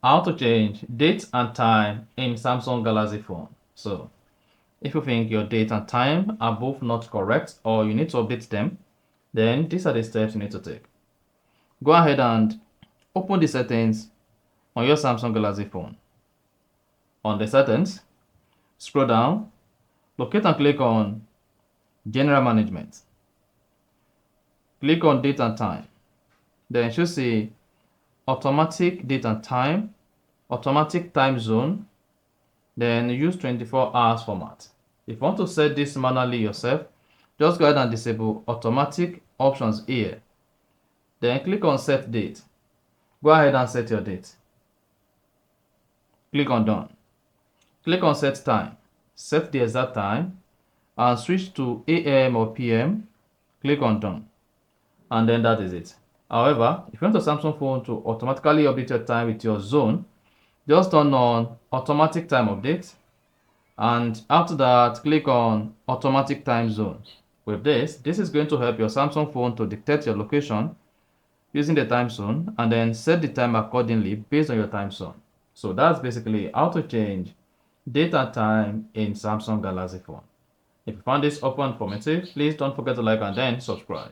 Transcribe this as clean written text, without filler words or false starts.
how to change date and time in Samsung Galaxy phone. So if you think your date and time are both not correct or you need to update them, then these are the steps you need to take. Go ahead and open the settings on your Samsung Galaxy phone. On the settings, scroll down, locate and click on General Management. Click on date and time. Then you should see automatic date and time, automatic time zone, then use 24 hours format. If you want to set this manually yourself, just go ahead and disable automatic options here. Then click on set date. Go ahead and set your date. Click on done. Click on set time. Set the exact time and switch to AM or PM. Click on done. And then that is it. However, if you want a Samsung phone to automatically update your time with your zone, just turn on automatic time update, and after that click on automatic time zone. With this is going to help your Samsung phone to detect your location using the time zone and then set the time accordingly based on your time zone. So that's basically how to change date and time in Samsung Galaxy phone. If you found this offer informative, please don't forget to like and then subscribe.